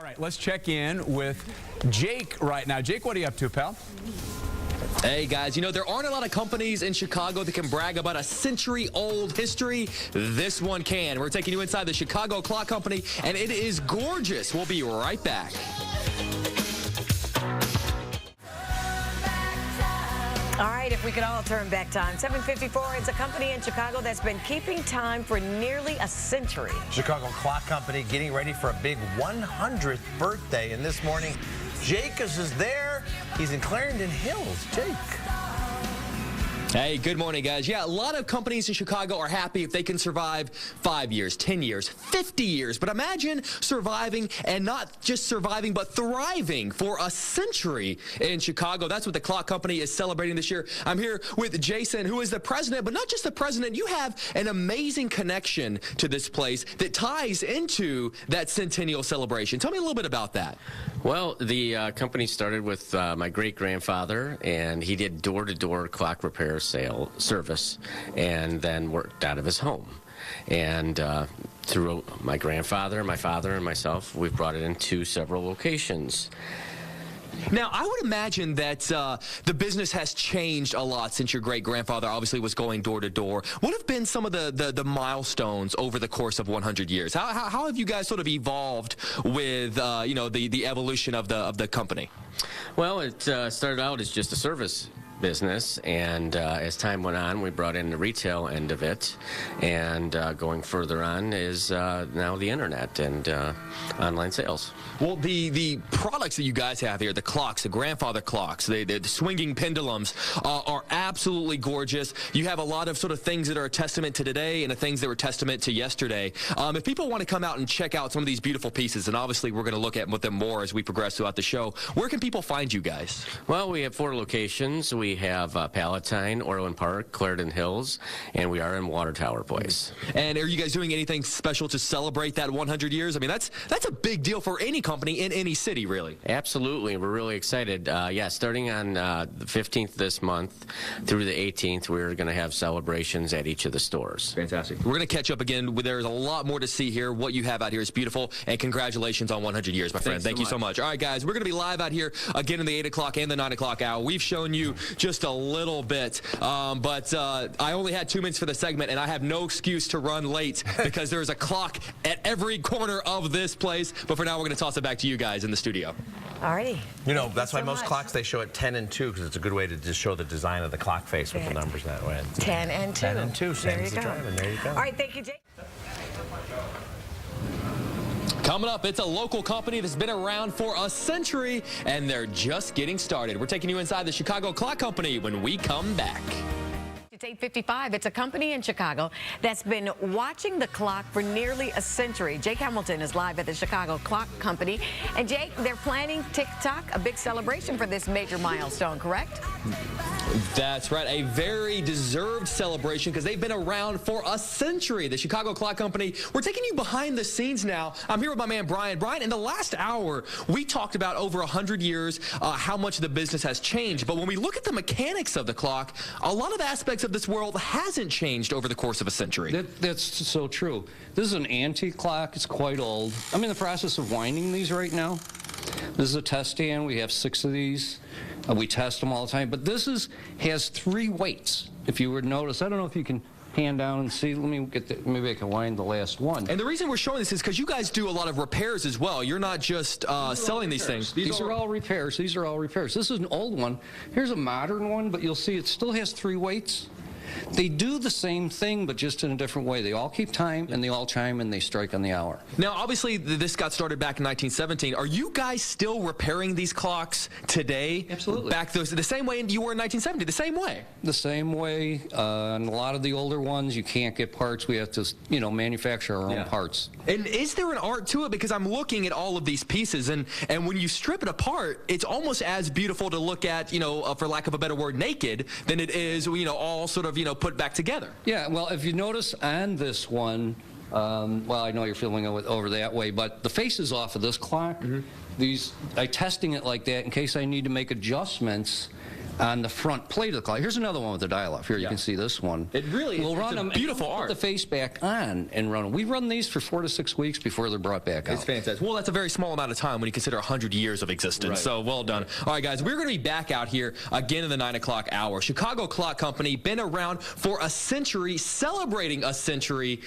All right, let's check in with Jake right now. Jake, what are you up to, pal? Hey guys, you know, there aren't a lot of companies in Chicago that can brag about a century-old history. This one can. We're taking you inside the Chicago Clock Company, and it is gorgeous. We'll be right back. All right, if we could all turn back time. 7:54, it's a company in Chicago that's been keeping time for nearly a century. Chicago Clock Company getting ready for a big 100th birthday. And this morning, Jacobs is there. He's in Clarendon Hills. Jake. Hey, good morning, guys. Yeah, a lot of companies in Chicago are happy if they can survive 5 years, 10 years, 50 years. But imagine surviving, and not just surviving, but thriving for a century in Chicago. That's what the Clock Company is celebrating this year. I'm here with Jason, who is the president, but not just the president. You have an amazing connection to this place that ties into that centennial celebration. Tell me a little bit about that. Well, the company started with my great-grandfather, and he did door-to-door clock repair service, and then worked out of his home. And through my grandfather, my father, and myself, we've brought it into several locations. Now, I would imagine that the business has changed a lot since your great-grandfather obviously was going door-to-door. What have been some of the milestones over the course of 100 years? How have you guys sort of evolved with, you know, the evolution of the company? Well, it started out as just a service business, and as time went on, we brought in the retail end of it, and going further on is now the internet and online sales. Well, the products that you guys have here, the clocks, the grandfather clocks, the swinging pendulums, are absolutely gorgeous. You have a lot of sort of things that are a testament to today and the things that were testament to yesterday. If people want to come out and check out some of these beautiful pieces, and obviously we're going to look at them more as we progress throughout the show, where can people find you guys? Well, we have 4 locations. We have Palatine, Orland Park, Clarendon Hills, and we are in Water Tower Place. And are you guys doing anything special to celebrate that 100 years? I mean, that's a big deal for any company in any city, really. Absolutely. We're really excited. Yeah, starting on the 15th this month through the 18th, we're going to have celebrations at each of the stores. Fantastic. We're going to catch up again. There's a lot more to see here. What you have out here is beautiful, and congratulations on 100 years, my friend. Thank you so much. All right, guys, we're going to be live out here again in the 8 o'clock and the 9 o'clock hour. We've shown you just a little bit, but I only had 2 minutes for the segment, and I have no excuse to run late because there's a clock at every corner of this place. But for now, we're going to toss it back to you guys in the studio. Alrighty. You know, that's why most clocks, they show at 10 and 2, because it's a good way to just show the design of the clock face with the numbers that way. 10 and 2. 10 and 2. Same There as you the go. driving. There you go. All right, thank you, Jake. Coming up, it's a local company that's been around for a century, and they're just getting started. We're taking you inside the Chicago Clock Company when we come back. It's 8:55. It's a company in Chicago that's been watching the clock for nearly a century. Jake Hamilton is live at the Chicago Clock Company. And Jake, they're planning TikTok, a big celebration for this major milestone, correct? That's right, a very deserved celebration because they've been around for a century. The Chicago Clock Company. We're taking you behind the scenes now. I'm here with my man Brian. Brian, in the last hour, we talked about over 100 years, how much the business has changed. But when we look at the mechanics of the clock, a lot of aspects of this world hasn't changed over the course of a century. That's so true. This is an antique clock. It's quite old. I'm in the process of winding these right now. This is a test stand. We have 6 of these. We test them all the time. But this has 3 weights. If you were to notice, I don't know if you can hand down and see. Let me get maybe I can wind the last one. And the reason we're showing this is because you guys do a lot of repairs as well. You're not just selling these things. These are all repairs. These are all repairs. This is an old one. Here's a modern one, but you'll see it still has 3 weights. They do the same thing, but just in a different way. They all keep time, and they all chime, and they strike on the hour. Now, obviously, this got started back in 1917. Are you guys still repairing these clocks today? Absolutely. Back the same way you were in 1970, the same way? The same way. And a lot of the older ones, you can't get parts. We have to, you know, manufacture our own parts. And is there an art to it? Because I'm looking at all of these pieces, and when you strip it apart, it's almost as beautiful to look at, you know, for lack of a better word, naked, than it is, you know, all sort of, you know, put back together. Yeah, well, if you notice on this one, well, I know you're feeling over that way, but the face is off of this clock. I'm testing it like that in case I need to make adjustments on the front plate of the clock. Here's another one with the dial off. Here, you can see this one. It really is. We'll run It's a them, beautiful and art. Put the face back on and run them. We run these for 4 to 6 weeks before they're brought back out. It's fantastic. Well, that's a very small amount of time when you consider 100 years of existence. Right. So well done. All right, guys, we're going to be back out here again in the 9 o'clock hour. Chicago Clock Company, been around for a century, celebrating a century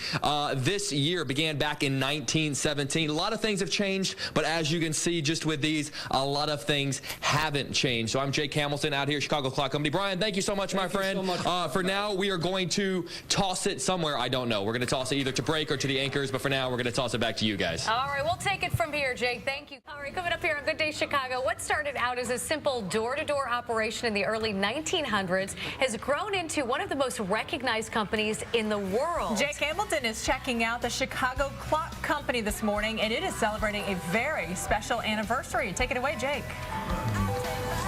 this year. Began back in 1917. A lot of things have changed, but as you can see just with these, a lot of things haven't changed. So I'm Jake Hamilton out here, Chicago Clock Company. Brian, thank you so much, my friend. Thank you so much. For now, we are going to toss it somewhere. I don't know. We're going to toss it either to break or to the anchors, but for now, we're going to toss it back to you guys. All right, we'll take it from here, Jake. Thank you. All right, coming up here on Good Day Chicago, what started out as a simple door-to-door operation in the early 1900s has grown into one of the most recognized companies in the world. Jake Hamilton is checking out the Chicago Clock Company this morning, and it is celebrating a very special anniversary. Take it away, Jake.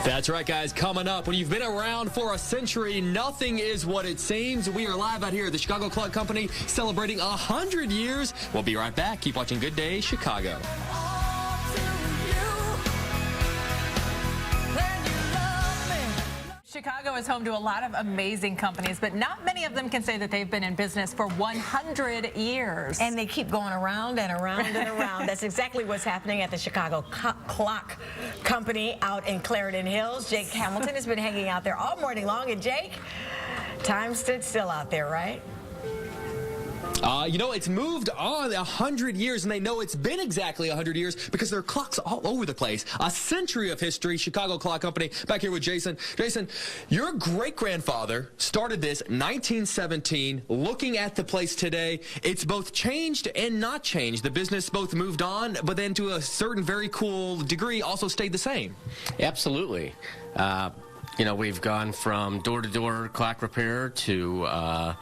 That's right, guys. Coming up, when you've been around for a century, nothing is what it seems. We are live out here at the Chicago Clock Company celebrating 100 years. We'll be right back. Keep watching Good Day Chicago. Chicago is home to a lot of amazing companies, but not many of them can say that they've been in business for 100 years. And they keep going around and around and around. That's exactly what's happening at the Chicago Clock Company out in Clarendon Hills. Jake Hamilton has been hanging out there all morning long. And Jake, time stood still out there, right? You know, it's moved on 100 years, and they know it's been exactly 100 years because there are clocks all over the place. A century of history, Chicago Clock Company. Back here with Jason. Jason, your great-grandfather started this 1917. Looking at the place today, it's both changed and not changed. The business both moved on, but then to a certain very cool degree also stayed the same. Absolutely. You know, we've gone from door-to-door clock repair to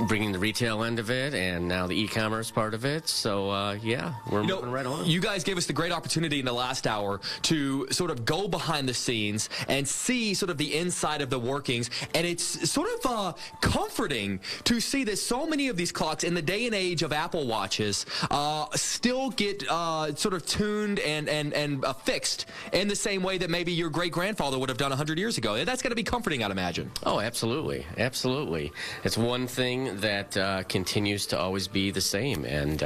bringing the retail end of it, and now the e-commerce part of it. So, yeah, we're moving right on. You guys gave us the great opportunity in the last hour to sort of go behind the scenes and see sort of the inside of the workings. And it's sort of comforting to see that so many of these clocks in the day and age of Apple Watches still get sort of tuned and fixed in the same way that maybe your great-grandfather would have done 100 years ago. That's going to be comforting, I'd imagine. Oh, absolutely. Absolutely. It's one thing that continues to always be the same. And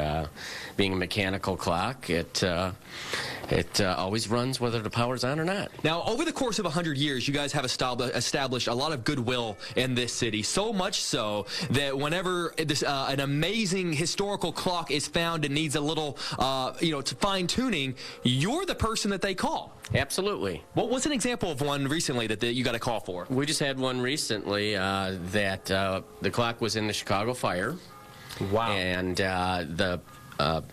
being a mechanical clock, it always runs whether the power's on or not. Now, over the course of 100 years, you guys have established a lot of goodwill in this city, so much so that whenever an amazing historical clock is found and needs a little, fine-tuning, you're the person that they call. Absolutely. What was an example of one recently that you got a call for? We just had one recently that the clock was in the Chicago fire. Wow. And the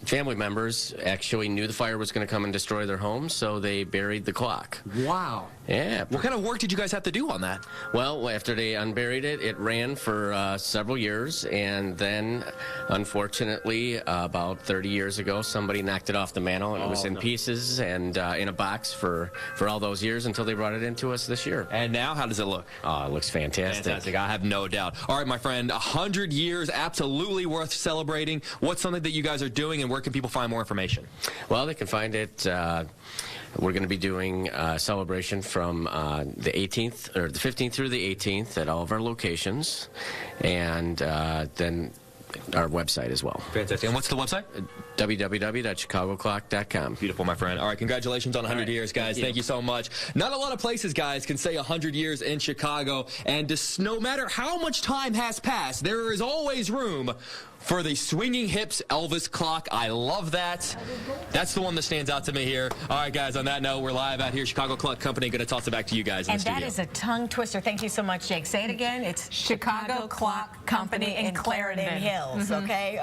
family members actually knew the fire was going to come and destroy their home, so they buried the clock. Wow. Yeah. What kind of work did you guys have to do on that? Well, after they unburied it, it ran for several years, and then, unfortunately, about 30 years ago, somebody knocked it off the mantle, and it was in pieces and in a box for all those years until they brought it into us this year. And now, how does it look? Oh, it looks fantastic. Fantastic. I have no doubt. All right, my friend, 100 years, absolutely worth celebrating. What's something that you guys are doing, and where can people find more information? Well, they can find it. We're going to be doing a celebration from the 18th or the 15th through the 18th at all of our locations, and then our website as well. Fantastic. And what's the website? www.chicagoclock.com. Beautiful, my friend. All right, congratulations on 100 years, guys. Thank you so much. Not a lot of places, guys, can say 100 years in Chicago, and just no matter how much time has passed, there is always room for the swinging hips Elvis clock. I love that. That's the one that stands out to me here. All right, guys, on that note, we're live out here, Chicago Clock Company. Going to toss it back to you guys in the studio. And that is a tongue twister. Thank you so much, Jake. Say it again. It's Chicago Clock Company in Clarendon Hills. Okay?